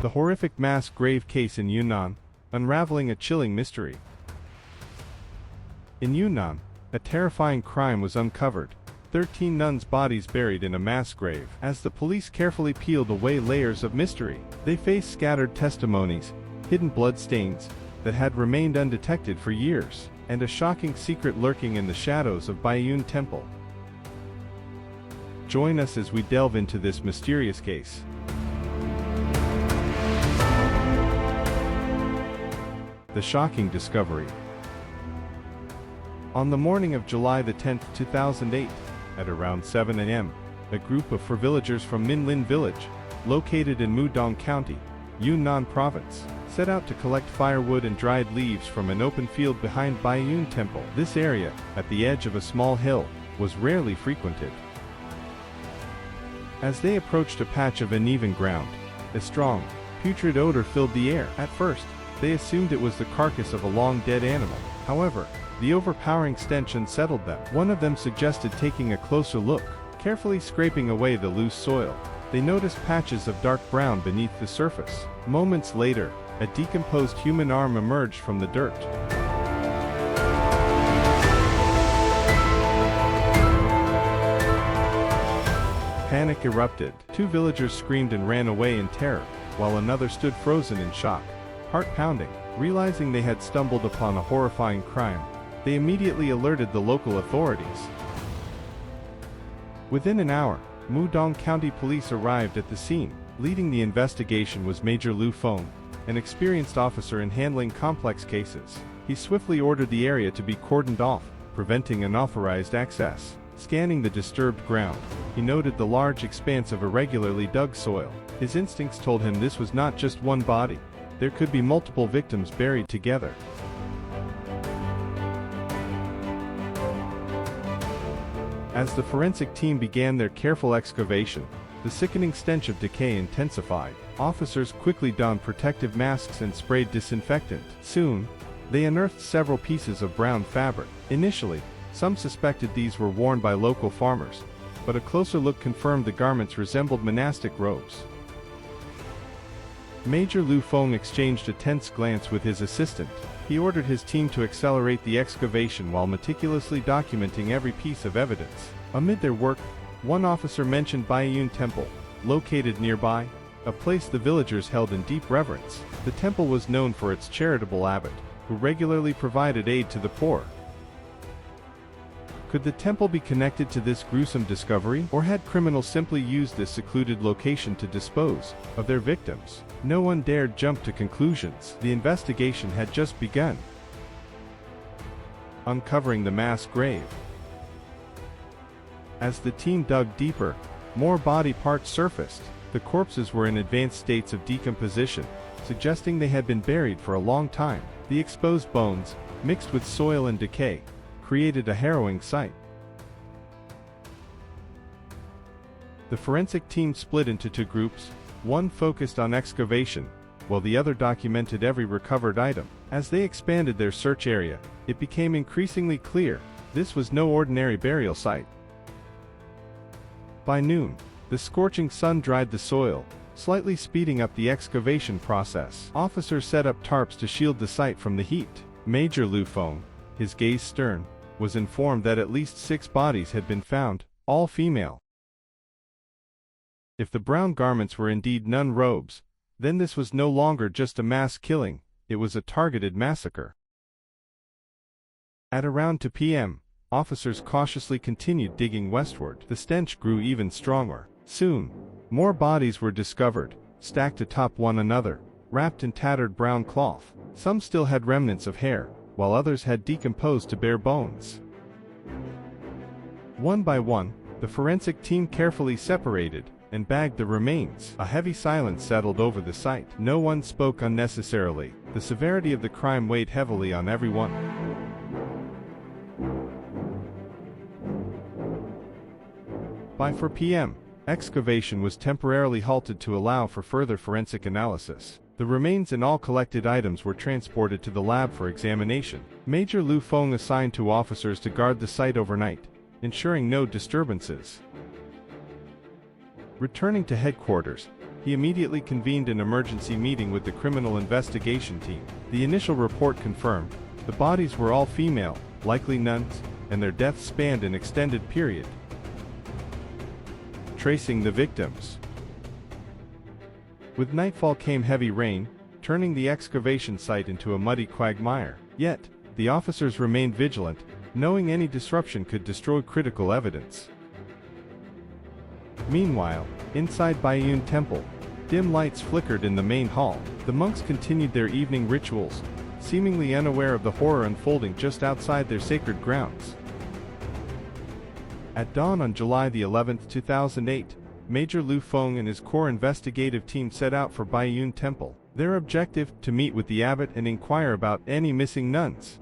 The horrific mass grave case in Yunnan, unraveling a chilling mystery. In Yunnan, a terrifying crime was uncovered. 13 nuns' bodies buried in a mass grave. As the police carefully peeled away layers of mystery, they faced scattered testimonies, hidden blood stains that had remained undetected for years, and a shocking secret lurking in the shadows of Baiyun Temple. Join us as we delve into this mysterious case. The shocking discovery. On the morning of July 10, 2008, at around 7 a.m., a group of villagers from Minlin village, located in Mudong County, Yunnan province, set out to collect firewood and dried leaves from an open field behind Baiyun Temple. This area, at the edge of a small hill, was rarely frequented. As they approached a patch of uneven ground, a strong, putrid odor filled the air. At first, they assumed it was the carcass of a long-dead animal. However, the overpowering stench unsettled them. One of them suggested taking a closer look. Carefully scraping away the loose soil, they noticed patches of dark brown beneath the surface. Moments later, a decomposed human arm emerged from the dirt. Panic erupted. 2 villagers screamed and ran away in terror, while another stood frozen in shock, heart pounding. Realizing they had stumbled upon a horrifying crime, they immediately alerted the local authorities. Within an hour, Mudong County Police arrived at the scene. Leading the investigation was Major Lu Feng, an experienced officer in handling complex cases. He swiftly ordered the area to be cordoned off, preventing unauthorized access. Scanning the disturbed ground, he noted the large expanse of irregularly dug soil. His instincts told him this was not just one body. There could be multiple victims buried together. As the forensic team began their careful excavation, the sickening stench of decay intensified. Officers quickly donned protective masks and sprayed disinfectant. Soon, they unearthed several pieces of brown fabric. Initially, some suspected these were worn by local farmers, but a closer look confirmed the garments resembled monastic robes. Major Lu Feng exchanged a tense glance with his assistant. He ordered his team to accelerate the excavation while meticulously documenting every piece of evidence. Amid their work, one officer mentioned Baiyun Temple, located nearby, a place the villagers held in deep reverence. The temple was known for its charitable abbot, who regularly provided aid to the poor. Could the temple be connected to this gruesome discovery, or had criminals simply used this secluded location to dispose of their victims? No one dared jump to conclusions. The investigation had just begun. Uncovering the mass grave. As the team dug deeper, more body parts surfaced. The corpses were in advanced states of decomposition, suggesting they had been buried for a long time. The exposed bones, mixed with soil and decay, created a harrowing sight. The forensic team split into 2 groups. One focused on excavation, while the other documented every recovered item. As they expanded their search area, it became increasingly clear this was no ordinary burial site. By noon, the scorching sun dried the soil, slightly speeding up the excavation process. Officers set up tarps to shield the site from the heat. Major Lu Feng, his gaze stern, was informed that at least 6 bodies had been found, all female. If the brown garments were indeed nun robes, then this was no longer just a mass killing, it was a targeted massacre. At around 2 p.m., officers cautiously continued digging westward. The stench grew even stronger. Soon, more bodies were discovered, stacked atop one another, wrapped in tattered brown cloth. Some still had remnants of hair, while others had decomposed to bare bones. One by one, the forensic team carefully separated and bagged the remains. A heavy silence settled over the site. No one spoke unnecessarily. The severity of the crime weighed heavily on everyone. By 4 p.m., excavation was temporarily halted to allow for further forensic analysis. The remains and all collected items were transported to the lab for examination. Major Lu Feng assigned 2 officers to guard the site overnight, ensuring no disturbances. Returning to headquarters, he immediately convened an emergency meeting with the criminal investigation team. The initial report confirmed the bodies were all female, likely nuns, and their deaths spanned an extended period. Tracing the victims. With nightfall came heavy rain, turning the excavation site into a muddy quagmire. Yet, the officers remained vigilant, knowing any disruption could destroy critical evidence. Meanwhile, inside Baiyun Temple, dim lights flickered in the main hall. The monks continued their evening rituals, seemingly unaware of the horror unfolding just outside their sacred grounds. At dawn on July the 11th, 2008, Major Lu Feng and his core investigative team set out for Baiyun Temple. Their objective, to meet with the abbot and inquire about any missing nuns.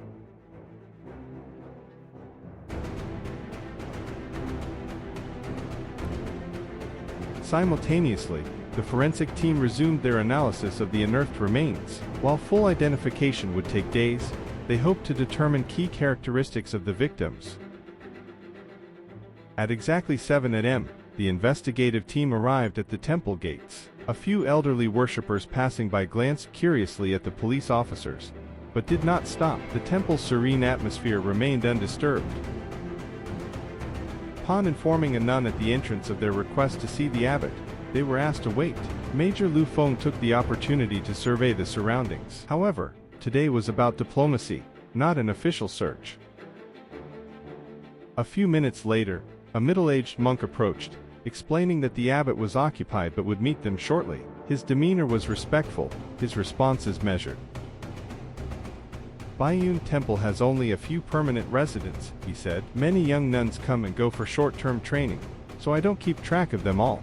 Simultaneously, the forensic team resumed their analysis of the unearthed remains. While full identification would take days, they hoped to determine key characteristics of the victims. At exactly 7 a.m., the investigative team arrived at the temple gates. A few elderly worshippers passing by glanced curiously at the police officers, but did not stop. The temple's serene atmosphere remained undisturbed. Upon informing a nun at the entrance of their request to see the abbot, they were asked to wait. Major Lu Feng took the opportunity to survey the surroundings. However, today was about diplomacy, not an official search. A few minutes later, a middle-aged monk approached, explaining that the abbot was occupied but would meet them shortly. His demeanor was respectful, his responses measured. Baiyun Temple has only a few permanent residents, he said. Many young nuns come and go for short-term training, so I don't keep track of them all.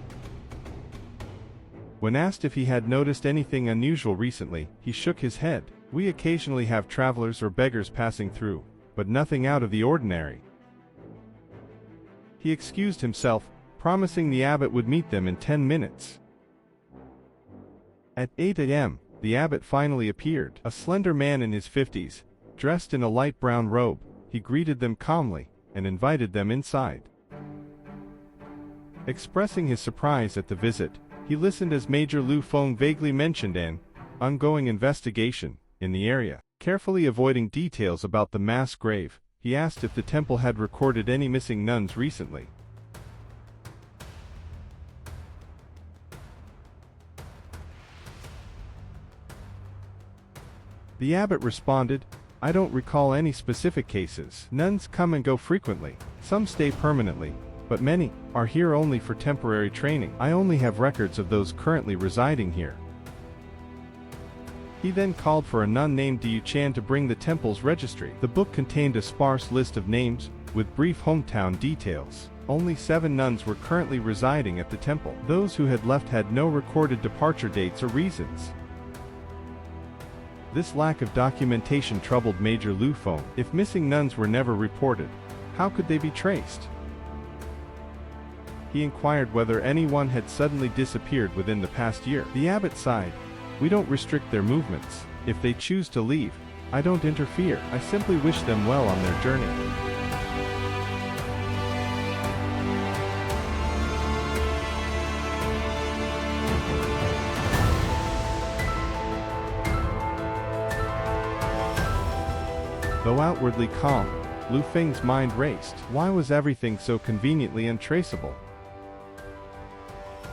When asked if he had noticed anything unusual recently, he shook his head. We occasionally have travelers or beggars passing through, but nothing out of the ordinary. He excused himself, promising the abbot would meet them in 10 minutes. At 8 a.m., the abbot finally appeared. A slender man in his 50s, dressed in a light brown robe, he greeted them calmly and invited them inside. Expressing his surprise at the visit, he listened as Major Lu Feng vaguely mentioned an ongoing investigation in the area. Carefully avoiding details about the mass grave, he asked if the temple had recorded any missing nuns recently. The abbot responded, "I don't recall any specific cases. Nuns come and go frequently. Some stay permanently, but many are here only for temporary training. I only have records of those currently residing here." He then called for a nun named Yu Chan to bring the temple's registry. The book contained a sparse list of names, with brief hometown details. Only 7 nuns were currently residing at the temple. Those who had left had no recorded departure dates or reasons. This lack of documentation troubled Major Lu Feng. If missing nuns were never reported, how could they be traced? He inquired whether anyone had suddenly disappeared within the past year. The abbot sighed. "We don't restrict their movements. If they choose to leave, I don't interfere. I simply wish them well on their journey." Though outwardly calm, Lu Feng's mind raced. Why was everything so conveniently untraceable?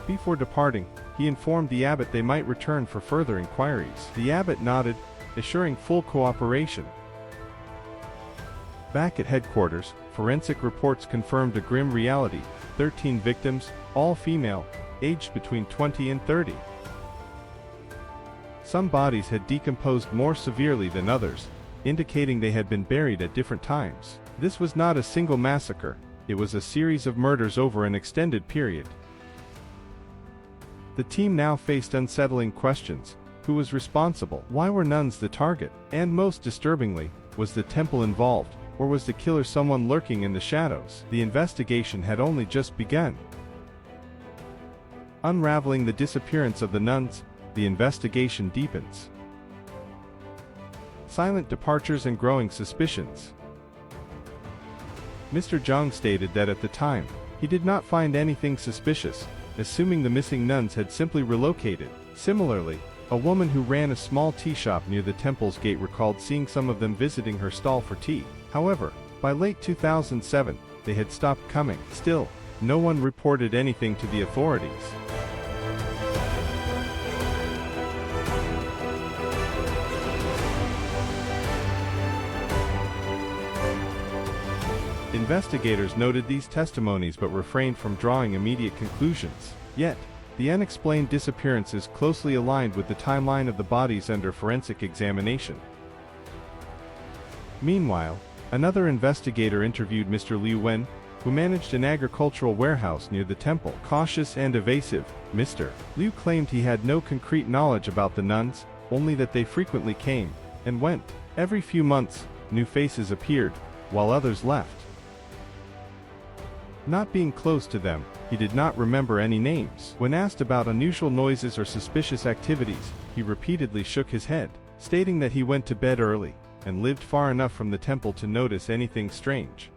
Before departing, he informed the abbot they might return for further inquiries. The abbot nodded, assuring full cooperation. Back at headquarters, forensic reports confirmed a grim reality: 13 victims, all female, aged between 20 and 30. Some bodies had decomposed more severely than others, indicating they had been buried at different times. This was not a single massacre, it was a series of murders over an extended period. The team now faced unsettling questions. Who was responsible? Why were nuns the target? And most disturbingly, was the temple involved, or was the killer someone lurking in the shadows? The investigation had only just begun. Unraveling the disappearance of the nuns, the investigation deepens. Silent departures and growing suspicions. Mr. Zhang stated that at the time, he did not find anything suspicious, assuming the missing nuns had simply relocated. Similarly, a woman who ran a small tea shop near the temple's gate recalled seeing some of them visiting her stall for tea. However, by late 2007, they had stopped coming. Still, no one reported anything to the authorities. Investigators noted these testimonies but refrained from drawing immediate conclusions. Yet, the unexplained disappearances closely aligned with the timeline of the bodies under forensic examination. Meanwhile, another investigator interviewed Mr. Liu Wen, who managed an agricultural warehouse near the temple. Cautious and evasive, Mr. Liu claimed he had no concrete knowledge about the nuns, only that they frequently came and went. Every few months, new faces appeared, while others left. Not being close to them, he did not remember any names. When asked about unusual noises or suspicious activities, he repeatedly shook his head, stating that he went to bed early and lived far enough from the temple to notice anything strange.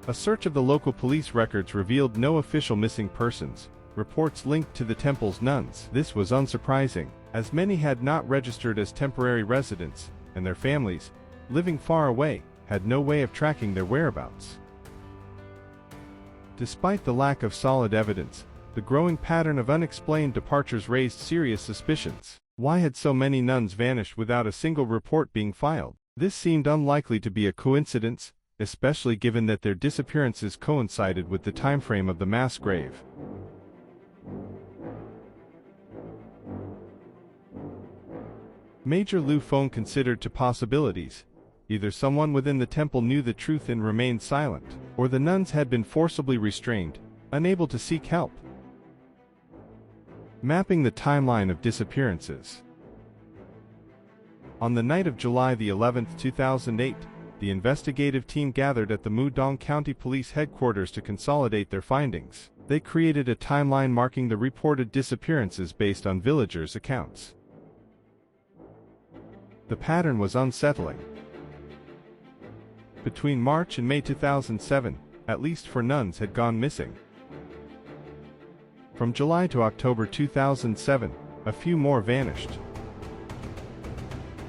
A search of the local police records revealed no official missing persons reports linked to the temple's nuns. This was unsurprising, as many had not registered as temporary residents, and their families, living far away, had no way of tracking their whereabouts. Despite the lack of solid evidence, the growing pattern of unexplained departures raised serious suspicions. Why had so many nuns vanished without a single report being filed? This seemed unlikely to be a coincidence, especially given that their disappearances coincided with the timeframe of the mass grave. Major Lu Feng considered two possibilities. Either someone within the temple knew the truth and remained silent, or the nuns had been forcibly restrained, unable to seek help. Mapping the timeline of disappearances. On the night of July the 11th, 2008, the investigative team gathered at the Mudong County Police Headquarters to consolidate their findings. They created a timeline marking the reported disappearances based on villagers' accounts. The pattern was unsettling. Between March and May 2007, at least 4 nuns had gone missing. From July to October 2007, a few more vanished.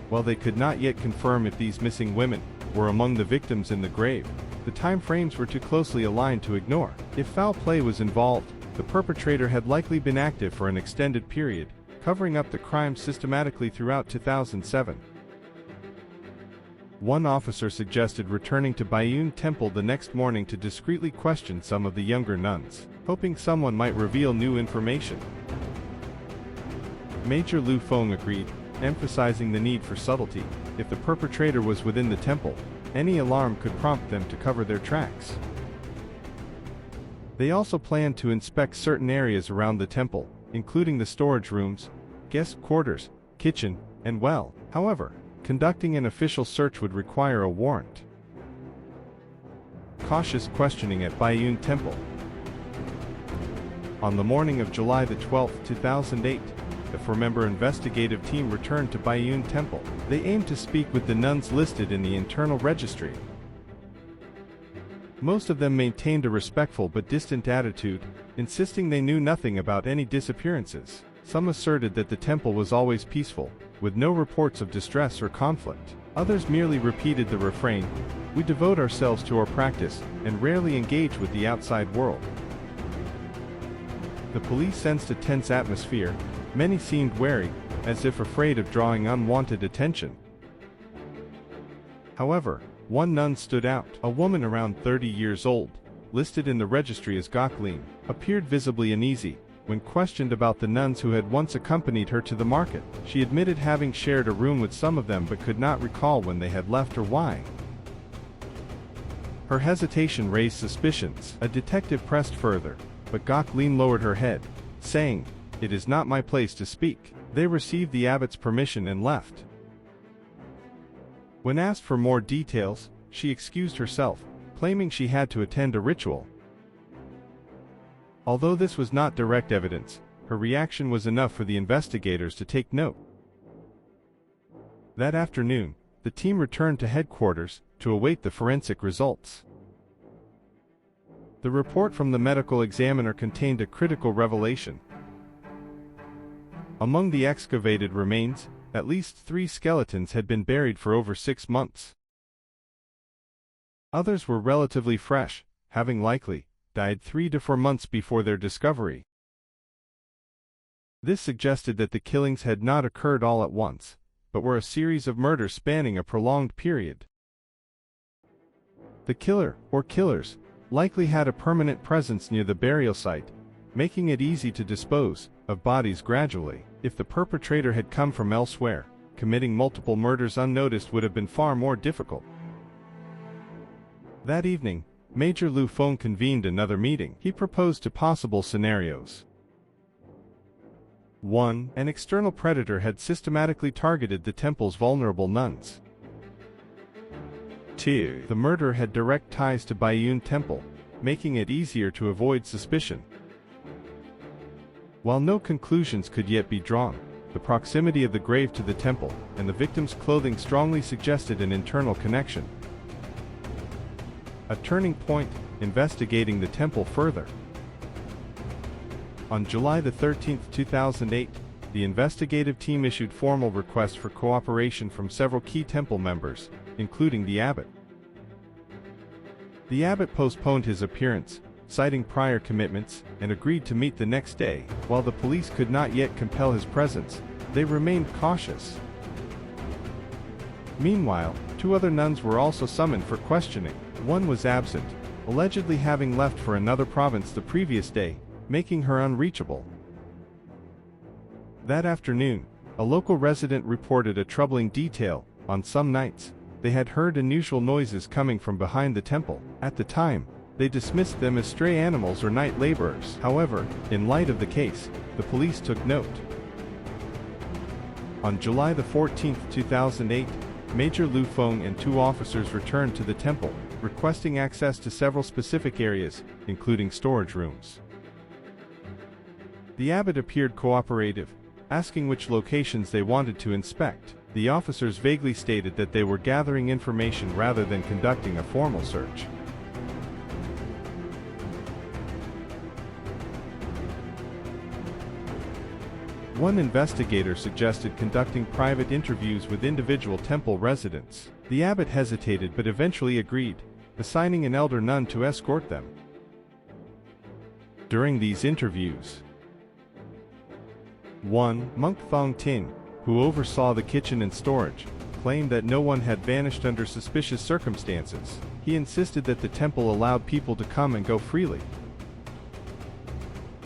While they could not yet confirm if these missing women were among the victims in the grave, the time frames were too closely aligned to ignore. If foul play was involved, the perpetrator had likely been active for an extended period, covering up the crime systematically throughout 2007. One officer suggested returning to Baiyun Temple the next morning to discreetly question some of the younger nuns, hoping someone might reveal new information. Major Lu Feng agreed, emphasizing the need for subtlety. If the perpetrator was within the temple, any alarm could prompt them to cover their tracks. They also planned to inspect certain areas around the temple, including the storage rooms, guest quarters, kitchen, and well. However, conducting an official search would require a warrant. Cautious questioning at Baiyun Temple. On the morning of July the 12th, 2008, the 4-member investigative team returned to Baiyun Temple. They aimed to speak with the nuns listed in the internal registry. Most of them maintained a respectful but distant attitude, insisting they knew nothing about any disappearances. Some asserted that the temple was always peaceful, with no reports of distress or conflict. Others merely repeated the refrain, "We devote ourselves to our practice and rarely engage with the outside world." The police sensed a tense atmosphere. Many seemed wary, as if afraid of drawing unwanted attention. However, one nun stood out. A woman around 30 years old, listed in the registry as Goklin, appeared visibly uneasy. When questioned about the nuns who had once accompanied her to the market, she admitted having shared a room with some of them but could not recall when they had left or why. Her hesitation raised suspicions. A detective pressed further, but Goklin lowered her head, saying, "It is not my place to speak." They received the abbot's permission and left. When asked for more details, she excused herself, claiming she had to attend a ritual. Although this was not direct evidence, her reaction was enough for the investigators to take note. That afternoon, the team returned to headquarters to await the forensic results. The report from the medical examiner contained a critical revelation. Among the excavated remains, at least 3 skeletons had been buried for over 6 months. Others were relatively fresh, having likely died 3 to 4 months before their discovery. This suggested that the killings had not occurred all at once, but were a series of murders spanning a prolonged period. The killer, or killers, likely had a permanent presence near the burial site, making it easy to dispose of bodies gradually. If the perpetrator had come from elsewhere, committing multiple murders unnoticed would have been far more difficult. That evening, Major Lu Feng convened another meeting. He proposed 2 possible scenarios. 1. An external predator had systematically targeted the temple's vulnerable nuns. 2. The murderer had direct ties to Baiyun Temple, making it easier to avoid suspicion. While no conclusions could yet be drawn, the proximity of the grave to the temple and the victim's clothing strongly suggested an internal connection. A turning point, investigating the temple further. On July 13, 2008, the investigative team issued formal requests for cooperation from several key temple members, including the abbot. The abbot postponed his appearance, citing prior commitments, and agreed to meet the next day. While the police could not yet compel his presence, they remained cautious. Meanwhile, 2 other nuns were also summoned for questioning. One was absent, allegedly having left for another province the previous day, making her unreachable. That afternoon, a local resident reported a troubling detail. On some nights, they had heard unusual noises coming from behind the temple. At the time, they dismissed them as stray animals or night laborers. However, in light of the case, the police took note. On July 14, 2008, Major Lu Feng and 2 officers returned to the temple, requesting access to several specific areas, including storage rooms. The abbot appeared cooperative, asking which locations they wanted to inspect. The officers vaguely stated that they were gathering information rather than conducting a formal search. One investigator suggested conducting private interviews with individual temple residents. The abbot hesitated but eventually agreed, assigning an elder nun to escort them. During these interviews, 1. Monk Thong Tin, who oversaw the kitchen and storage, claimed that no one had vanished under suspicious circumstances. He insisted that the temple allowed people to come and go freely.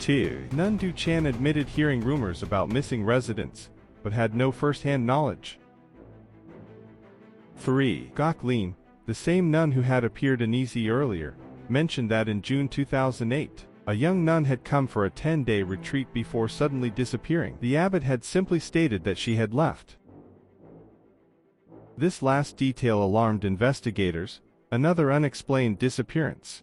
2. Nun Du Chan admitted hearing rumors about missing residents, but had no first-hand knowledge. 3. Gok Lin, the same nun who had appeared uneasy earlier, mentioned that in June 2008, a young nun had come for a 10-day retreat before suddenly disappearing. The abbot had simply stated that she had left. This last detail alarmed investigators, another unexplained disappearance.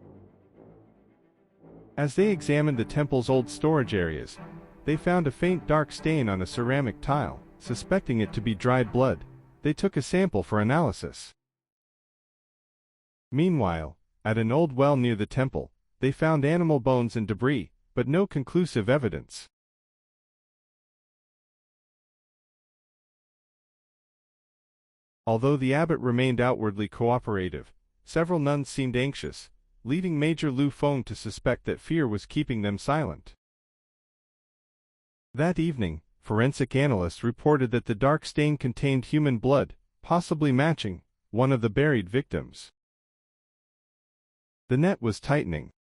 As they examined the temple's old storage areas, they found a faint dark stain on a ceramic tile. Suspecting it to be dried blood, they took a sample for analysis. Meanwhile, at an old well near the temple, they found animal bones and debris, but no conclusive evidence. Although the abbot remained outwardly cooperative, several nuns seemed anxious, leading Major Lu Feng to suspect that fear was keeping them silent. That evening, forensic analysts reported that the dark stain contained human blood, possibly matching one of the buried victims. The net was tightening.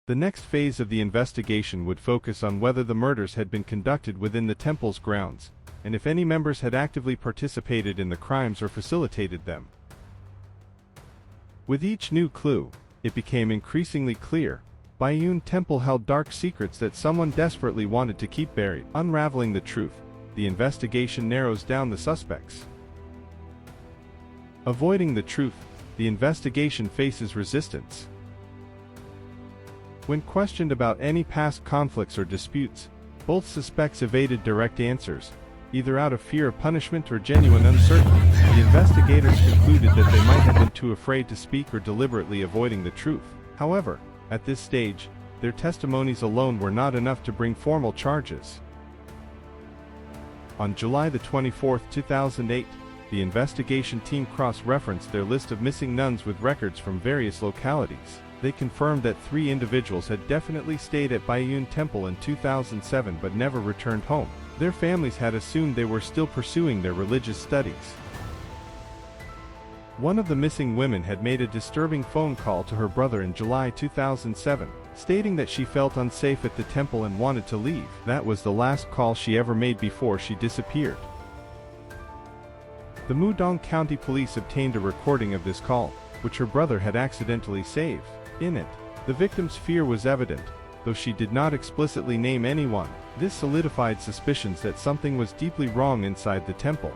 The next phase of the investigation would focus on whether the murders had been conducted within the temple's grounds, and if any members had actively participated in the crimes or facilitated them. With each new clue, it became increasingly clear, Baiyun Temple held dark secrets that someone desperately wanted to keep buried. Unraveling the truth, the investigation narrows down the suspects. Avoiding the truth, the investigation faces resistance. When questioned about any past conflicts or disputes, both suspects evaded direct answers, either out of fear of punishment or genuine uncertainty. The investigators concluded that they might have been too afraid to speak or deliberately avoiding the truth. However, at this stage, their testimonies alone were not enough to bring formal charges. On July 24, 2008, the investigation team cross-referenced their list of missing nuns with records from various localities. They confirmed that 3 individuals had definitely stayed at Baiyun Temple in 2007 but never returned home. Their families had assumed they were still pursuing their religious studies. One of the missing women had made a disturbing phone call to her brother in July 2007, stating that she felt unsafe at the temple and wanted to leave. That was the last call she ever made before she disappeared. The Mudong County Police obtained a recording of this call, which her brother had accidentally saved. In it, the victim's fear was evident, though she did not explicitly name anyone. This solidified suspicions that something was deeply wrong inside the temple.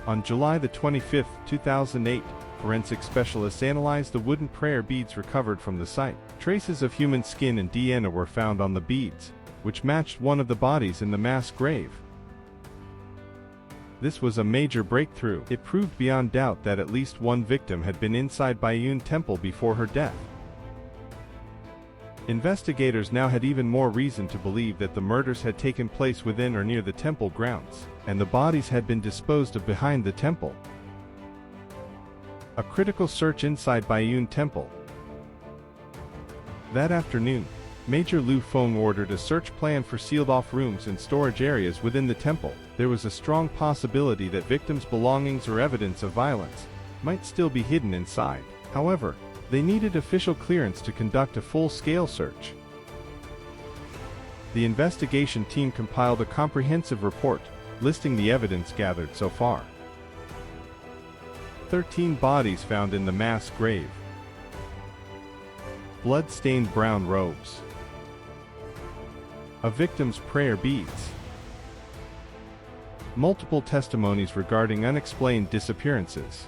On July 25, 2008, forensic specialists analyzed the wooden prayer beads recovered from the site. Traces of human skin and DNA were found on the beads, which matched one of the bodies in the mass grave. This was a major breakthrough. It proved beyond doubt that at least one victim had been inside Baiyun Temple before her death. Investigators now had even more reason to believe that the murders had taken place within or near the temple grounds, and the bodies had been disposed of behind the temple. A critical search inside Baiyun Temple. That afternoon, Major Lu Feng ordered a search plan for sealed-off rooms and storage areas within the temple. There was a strong possibility that victims' belongings or evidence of violence might still be hidden inside. However, they needed official clearance to conduct a full-scale search. The investigation team compiled a comprehensive report, listing the evidence gathered so far. 13 bodies found in the mass grave. Blood-stained brown robes. A victim's prayer beads. Multiple testimonies regarding unexplained disappearances.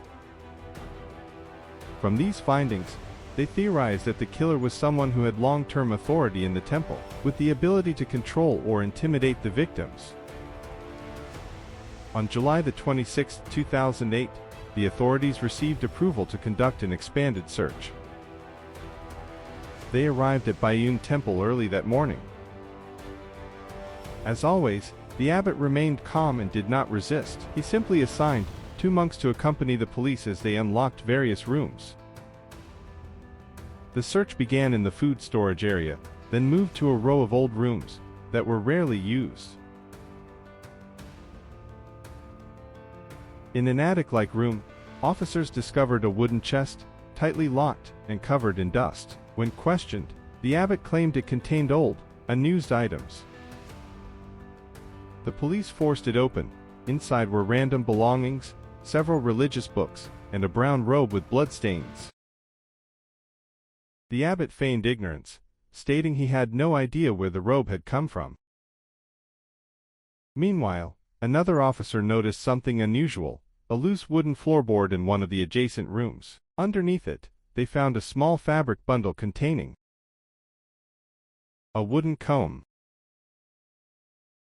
From these findings, they theorized that the killer was someone who had long-term authority in the temple, with the ability to control or intimidate the victims. On July 26, 2008, the authorities received approval to conduct an expanded search. They arrived at Baiyun Temple early that morning. As always, the abbot remained calm and did not resist. He simply assigned 2 monks to accompany the police as they unlocked various rooms. The search began in the food storage area, then moved to a row of old rooms that were rarely used. In an attic-like room, officers discovered a wooden chest, tightly locked and covered in dust. When questioned, the abbot claimed it contained old, unused items. The police forced it open. Inside were random belongings, several religious books, and a brown robe with bloodstains. The abbot feigned ignorance, stating he had no idea where the robe had come from. Meanwhile, another officer noticed something unusual, a loose wooden floorboard in one of the adjacent rooms. Underneath it, they found a small fabric bundle containing a wooden comb,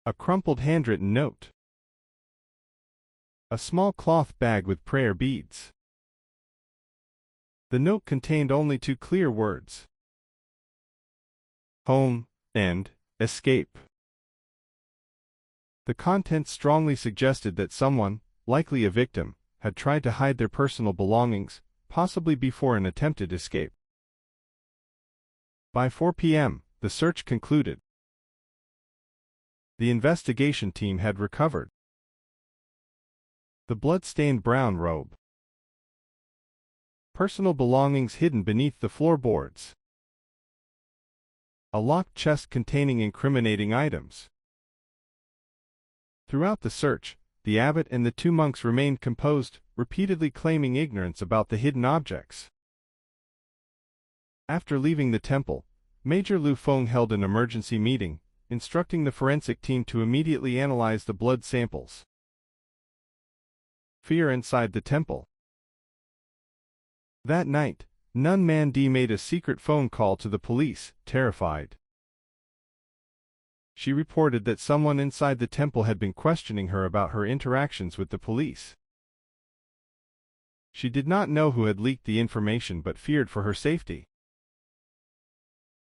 a crumpled handwritten note, a small cloth bag with prayer beads. The note contained only 2 clear words: home and escape. The contents strongly suggested that someone, likely a victim, had tried to hide their personal belongings, possibly before an attempted escape. By 4 p.m., the search concluded. The investigation team had recovered the blood-stained brown robe, personal belongings hidden beneath the floorboards, a locked chest containing incriminating items. Throughout the search, the abbot and the 2 monks remained composed, repeatedly claiming ignorance about the hidden objects. After leaving the temple, Major Lu Feng held an emergency meeting, instructing the forensic team to immediately analyze the blood samples. Fear inside the temple. That night, Nun Man D made a secret phone call to the police, terrified. She reported that someone inside the temple had been questioning her about her interactions with the police. She did not know who had leaked the information but feared for her safety.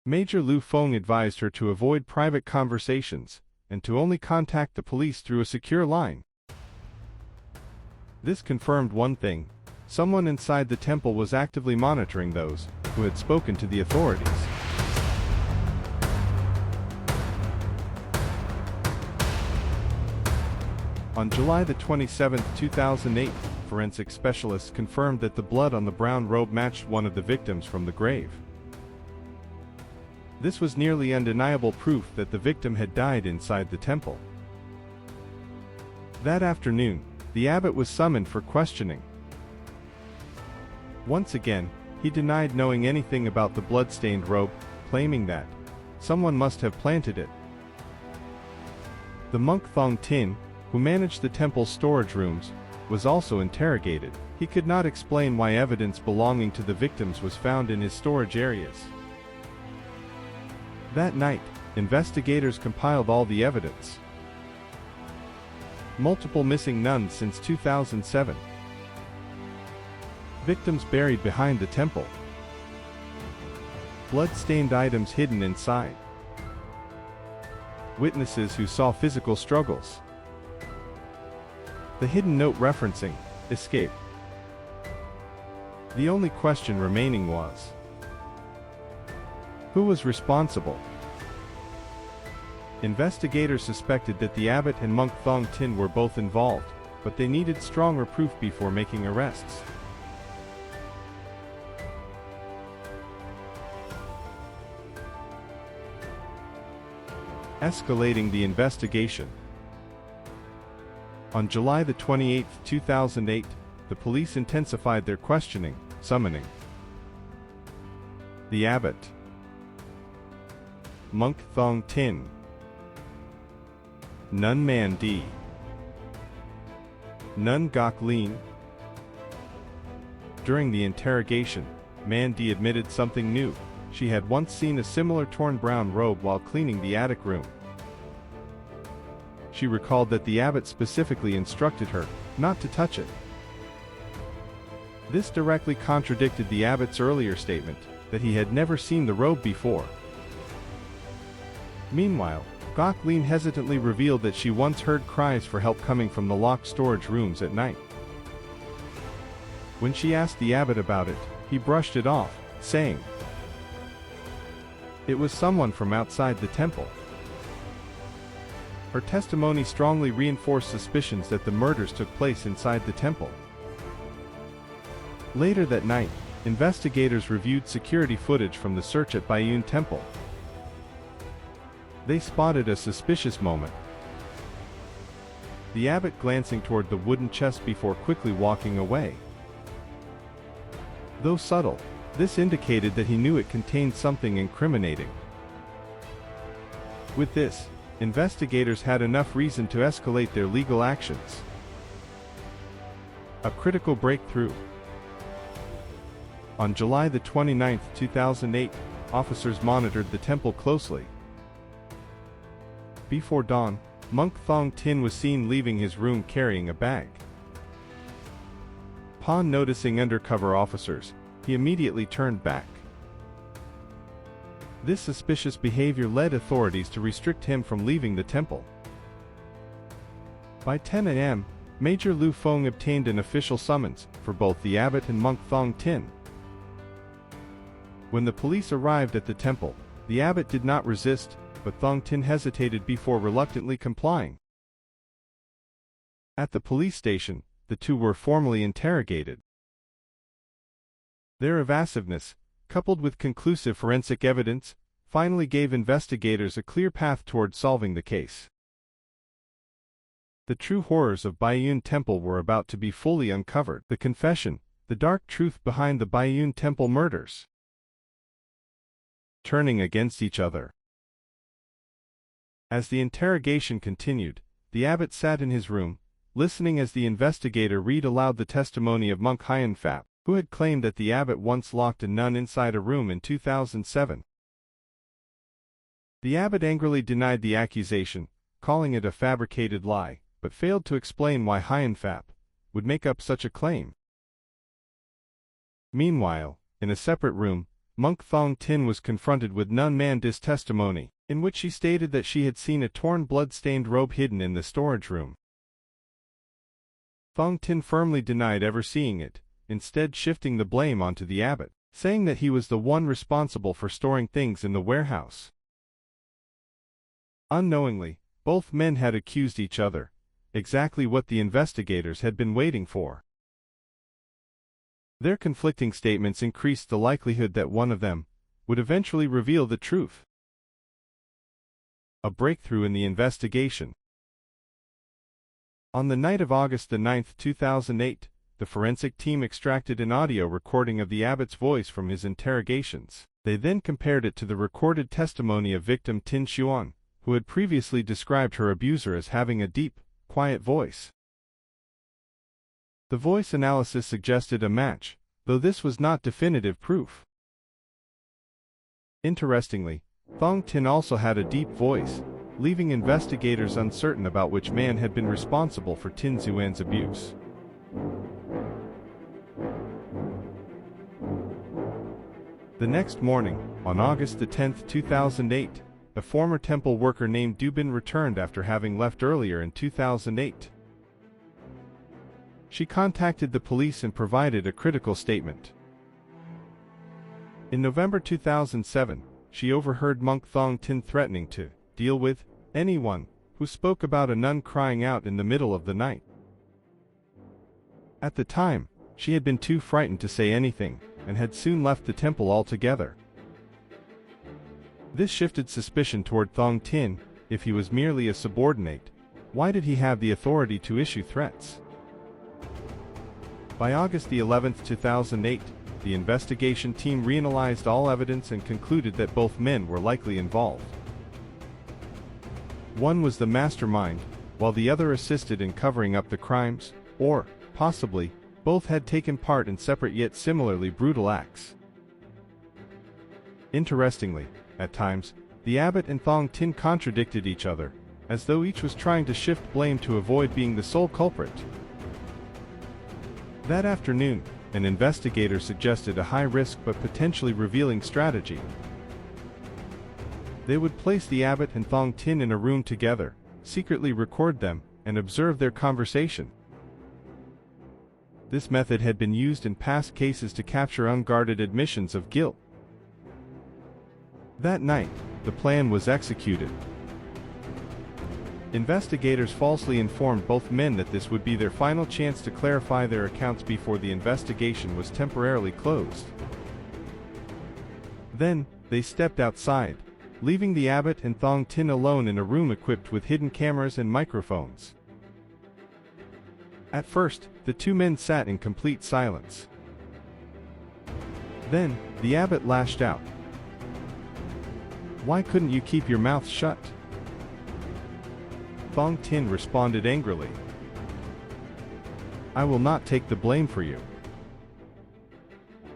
Major Lu Feng advised her to avoid private conversations and to only contact the police through a secure line. This confirmed one thing: someone inside the temple was actively monitoring those who had spoken to the authorities. On July 27, 2008, forensic specialists confirmed that the blood on the brown robe matched one of the victims from the grave. This was nearly undeniable proof that the victim had died inside the temple. That afternoon, the abbot was summoned for questioning. Once again, he denied knowing anything about the blood-stained robe, claiming that someone must have planted it. The monk Thong Tin, who managed the temple's storage rooms, was also interrogated. He could not explain why evidence belonging to the victims was found in his storage areas. That night, investigators compiled all the evidence. Multiple missing nuns since 2007. Victims buried behind the temple. Blood-stained items hidden inside. Witnesses who saw physical struggles. The hidden note referencing escape. The only question remaining was, who was responsible? Investigators suspected that the abbot and monk Thong Tin were both involved, but they needed stronger proof before making arrests. Escalating the investigation. On July 28, 2008, the police intensified their questioning, summoning the abbot, monk Thong Tin, nun Man Di, nun Gok Lin. During the interrogation, Man Di admitted something new. She had once seen a similar torn brown robe while cleaning the attic room. She recalled that the abbot specifically instructed her not to touch it. This directly contradicted the abbot's earlier statement that he had never seen the robe before. Meanwhile, Gok Lin hesitantly revealed that she once heard cries for help coming from the locked storage rooms at night. When she asked the abbot about it, he brushed it off, saying it was someone from outside the temple. Her testimony strongly reinforced suspicions that the murders took place inside the temple. Later that night, investigators reviewed security footage from the search at Baiyun Temple. They spotted a suspicious moment. The abbot glancing toward the wooden chest before quickly walking away. Though subtle, this indicated that he knew it contained something incriminating. With this, investigators had enough reason to escalate their legal actions. A critical breakthrough. On July 29, 2008, officers monitored the temple closely. Before dawn, monk Thong Tin was seen leaving his room carrying a bag. Upon noticing undercover officers, he immediately turned back. This suspicious behavior led authorities to restrict him from leaving the temple. By 10 a.m., Major Lu Feng obtained an official summons for both the abbot and monk Thong Tin. When the police arrived at the temple, the abbot did not resist, but Thong Tin hesitated before reluctantly complying. At the police station, the two were formally interrogated. Their evasiveness, coupled with conclusive forensic evidence, finally gave investigators a clear path toward solving the case. The true horrors of Baiyun Temple were about to be fully uncovered. The confession, the dark truth behind the Baiyun Temple murders. Turning against each other. As the interrogation continued, the abbot sat in his room, listening as the investigator read aloud the testimony of monk Hian Fap, who had claimed that the abbot once locked a nun inside a room in 2007. The abbot angrily denied the accusation, calling it a fabricated lie, but failed to explain why Hyunfap would make up such a claim. Meanwhile, in a separate room, monk Thong Tin was confronted with nun Mandi's testimony, in which she stated that she had seen a torn blood-stained robe hidden in the storage room. Thong Tin firmly denied ever seeing it, instead shifting the blame onto the abbot, saying that he was the one responsible for storing things in the warehouse. Unknowingly, both men had accused each other, exactly what the investigators had been waiting for. Their conflicting statements increased the likelihood that one of them would eventually reveal the truth. A breakthrough in the investigation. On the night of August 9, 2008, the forensic team extracted an audio recording of the abbot's voice from his interrogations. They then compared it to the recorded testimony of victim Tin Xuan, who had previously described her abuser as having a deep, quiet voice. The voice analysis suggested a match, though this was not definitive proof. Interestingly, Thong Tin also had a deep voice, leaving investigators uncertain about which man had been responsible for Tin Xuan's abuse. The next morning, on August 10, 2008, a former temple worker named Dubin returned after having left earlier in 2008. She contacted the police and provided a critical statement. In November 2007, she overheard monk Thong Tin threatening to deal with anyone who spoke about a nun crying out in the middle of the night. At the time, she had been too frightened to say anything, and had soon left the temple altogether. This shifted suspicion toward Thong Tin. If he was merely a subordinate, why did he have the authority to issue threats? By August 11, 2008, the investigation team reanalyzed all evidence and concluded that both men were likely involved. One was the mastermind, while the other assisted in covering up the crimes, or, possibly, both had taken part in separate yet similarly brutal acts. Interestingly, at times, the abbot and Thong Tin contradicted each other, as though each was trying to shift blame to avoid being the sole culprit. That afternoon, an investigator suggested a high-risk but potentially revealing strategy. They would place the abbot and Thong Tin in a room together, secretly record them, and observe their conversation. This method had been used in past cases to capture unguarded admissions of guilt. That night, the plan was executed. Investigators falsely informed both men that this would be their final chance to clarify their accounts before the investigation was temporarily closed. Then, they stepped outside, leaving the abbot and Thong Tin alone in a room equipped with hidden cameras and microphones. At first, the two men sat in complete silence. Then, the abbot lashed out. "Why couldn't you keep your mouth shut?" Thong Tin responded angrily. "I will not take the blame for you."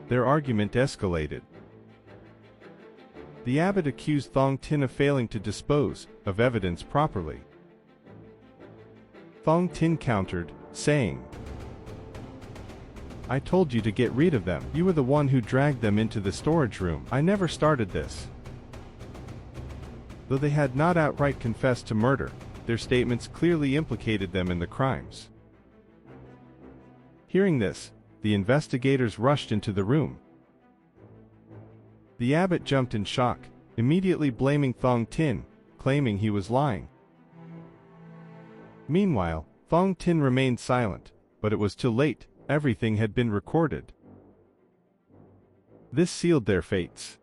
Their argument escalated. The abbot accused Thong Tin of failing to dispose of evidence properly. Thong Tin countered, saying, "I told you to get rid of them. You were the one who dragged them into the storage room. I never started this." Though they had not outright confessed to murder, their statements clearly implicated them in the crimes. Hearing this, the investigators rushed into the room. The abbot jumped in shock, immediately blaming Thong Tin, claiming he was lying. Meanwhile, Thong Tin remained silent, but it was too late. Everything had been recorded. This sealed their fates.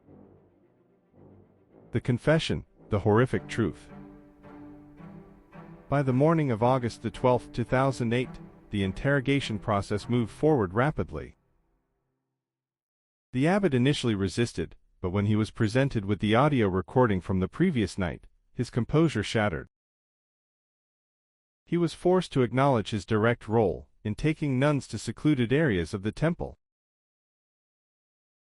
The confession, the horrific truth. By the morning of August 12, 2008, the interrogation process moved forward rapidly. The abbot initially resisted, but when he was presented with the audio recording from the previous night, his composure shattered. He was forced to acknowledge his direct role in taking nuns to secluded areas of the temple.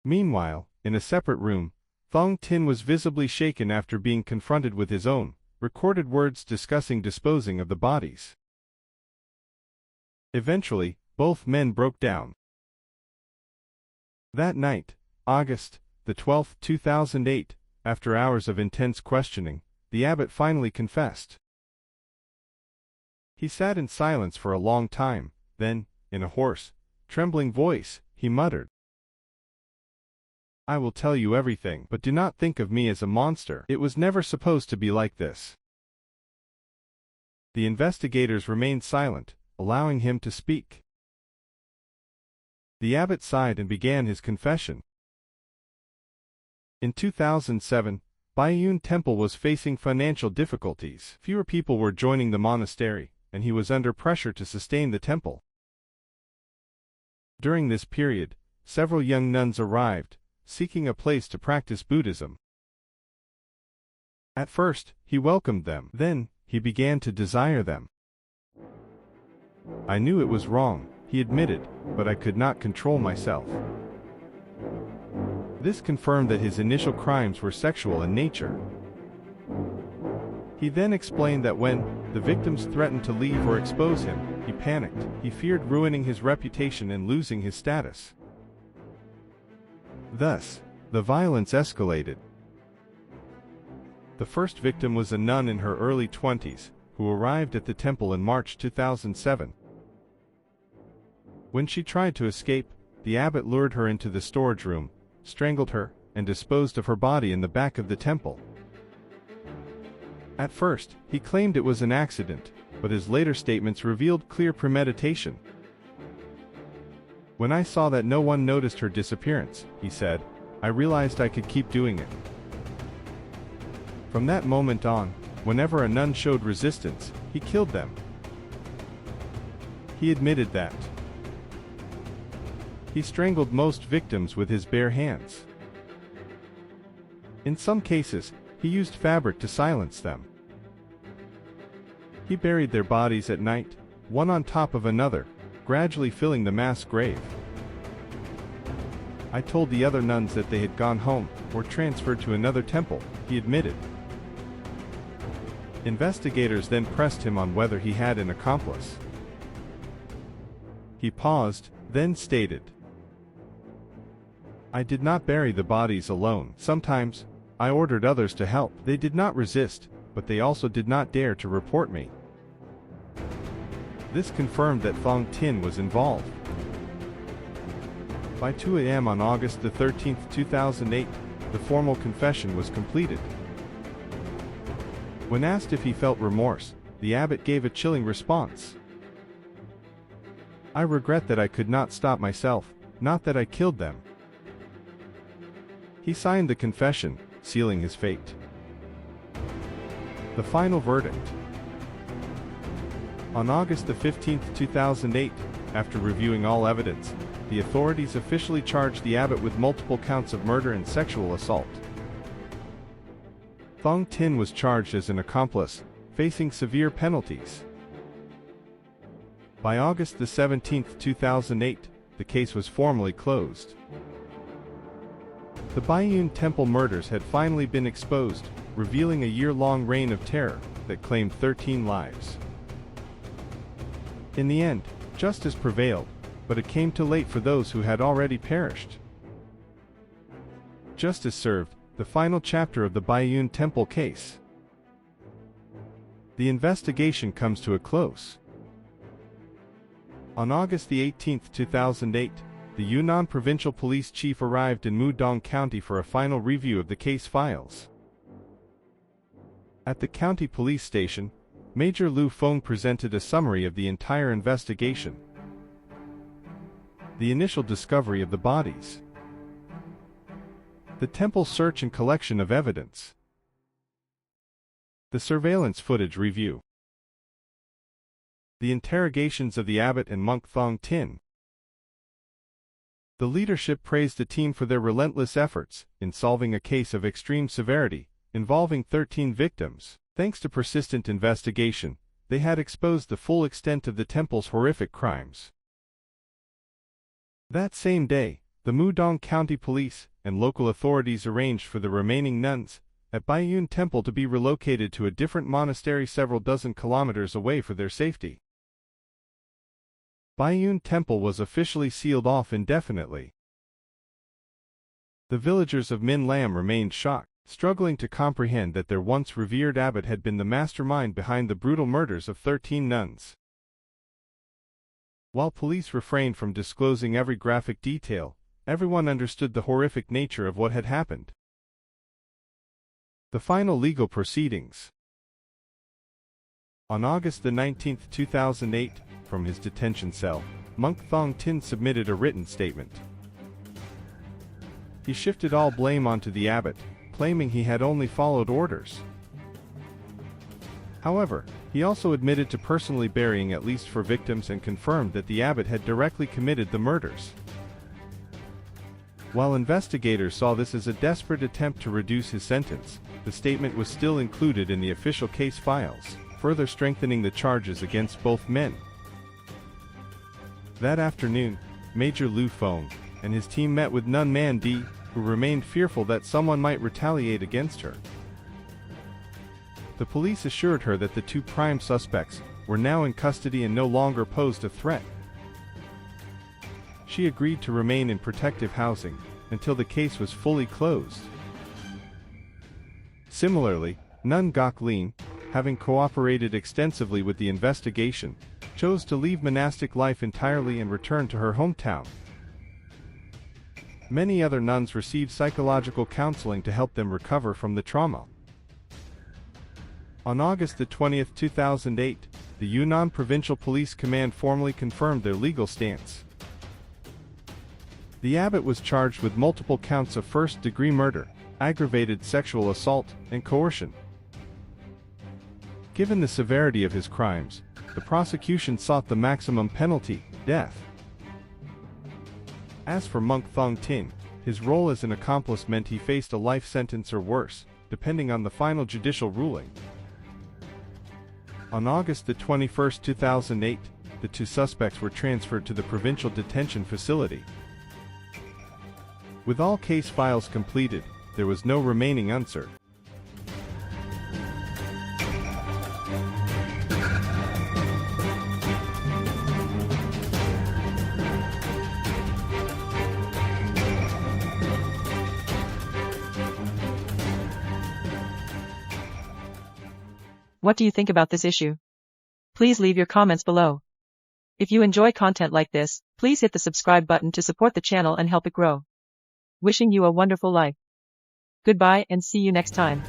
Meanwhile, in a separate room, Thong Tin was visibly shaken after being confronted with his own recorded words discussing disposing of the bodies. Eventually, both men broke down. That night, August the 12th, 2008, after hours of intense questioning, the abbot finally confessed. He sat in silence for a long time, then, in a hoarse, trembling voice, he muttered, "I will tell you everything, but do not think of me as a monster. It was never supposed to be like this." The investigators remained silent, allowing him to speak. The abbot sighed and began his confession. In 2007, Baiyun Temple was facing financial difficulties. Fewer people were joining the monastery, and he was under pressure to sustain the temple. During this period, several young nuns arrived, seeking a place to practice Buddhism. At first, he welcomed them. Then, he began to desire them. "I knew it was wrong," he admitted, "but I could not control myself." This confirmed that his initial crimes were sexual in nature. He then explained that when the victims threatened to leave or expose him, he panicked. He feared ruining his reputation and losing his status. Thus, the violence escalated. The first victim was a nun in her early 20s, who arrived at the temple in March 2007. When she tried to escape, the abbot lured her into the storage room, strangled her, and disposed of her body in the back of the temple. At first, he claimed it was an accident, but his later statements revealed clear premeditation. "When I saw that no one noticed her disappearance," he said, "I realized I could keep doing it." From that moment on, whenever a nun showed resistance, he killed them. He admitted that he strangled most victims with his bare hands. In some cases, he used fabric to silence them. He buried their bodies at night, one on top of another, gradually filling the mass grave. "I told the other nuns that they had gone home, or transferred to another temple," he admitted. Investigators then pressed him on whether he had an accomplice. He paused, then stated, "I did not bury the bodies alone. Sometimes, I ordered others to help. They did not resist, but they also did not dare to report me." This confirmed that Thong Tin was involved. By 2 a.m. on August 13, 2008, the formal confession was completed. When asked if he felt remorse, the abbot gave a chilling response. "I regret that I could not stop myself, not that I killed them." He signed the confession, sealing his fate. The final verdict. On August 15, 2008, after reviewing all evidence, the authorities officially charged the abbot with multiple counts of murder and sexual assault. Thong Tin was charged as an accomplice, facing severe penalties. By August 17, 2008, the case was formally closed. The Baiyun Temple murders had finally been exposed, revealing a year-long reign of terror that claimed 13 lives. In the end, justice prevailed, but it came too late for those who had already perished. Justice served, the final chapter of the Baiyun Temple case. The investigation comes to a close. On August 18, 2008, the Yunnan provincial police chief arrived in Mudong County for a final review of the case files. At the county police station, Major Lu Feng presented a summary of the entire investigation. The initial discovery of the bodies, the temple search and collection of evidence, the surveillance footage review, the interrogations of the abbot and monk Thong Tin. The leadership praised the team for their relentless efforts in solving a case of extreme severity, involving 13 victims. Thanks to persistent investigation, they had exposed the full extent of the temple's horrific crimes. That same day, The Mudong County Police and local authorities arranged for the remaining nuns at Baiyun Temple to be relocated to a different monastery several dozen kilometers away for their safety. Baiyun Temple was officially sealed off indefinitely. The villagers of Min Lam remained shocked, struggling to comprehend that their once revered abbot had been the mastermind behind the brutal murders of 13 nuns. While police refrained from disclosing every graphic detail, everyone understood the horrific nature of what had happened. The final legal proceedings. On August 19, 2008, from his detention cell, Monk Thong Tin submitted a written statement. He shifted all blame onto the abbot, claiming he had only followed orders. However, he also admitted to personally burying at least 4 victims and confirmed that the abbot had directly committed the murders. While investigators saw this as a desperate attempt to reduce his sentence, the statement was still included in the official case files, further strengthening the charges against both men. That afternoon, Major Lu Feng and his team met with Nun Man Di, who remained fearful that someone might retaliate against her. The police assured her that the 2 prime suspects were now in custody and no longer posed a threat. She agreed to remain in protective housing until the case was fully closed. Similarly, Nun Gok Lin, having cooperated extensively with the investigation, chose to leave monastic life entirely and return to her hometown. Many other nuns received psychological counseling to help them recover from the trauma. On August 20, 2008, the Yunnan Provincial Police Command formally confirmed their legal stance. The abbot was charged with multiple counts of first-degree murder, aggravated sexual assault, and coercion. Given the severity of his crimes, the prosecution sought the maximum penalty, death. As for Monk Thong Tin, his role as an accomplice meant he faced a life sentence or worse, depending on the final judicial ruling. On August 21, 2008, the 2 suspects were transferred to the provincial detention facility. With all case files completed, there was no remaining answer. What do you think about this issue? Please leave your comments below. If you enjoy content like this, please hit the subscribe button to support the channel and help it grow. Wishing you a wonderful life. Goodbye and see you next time.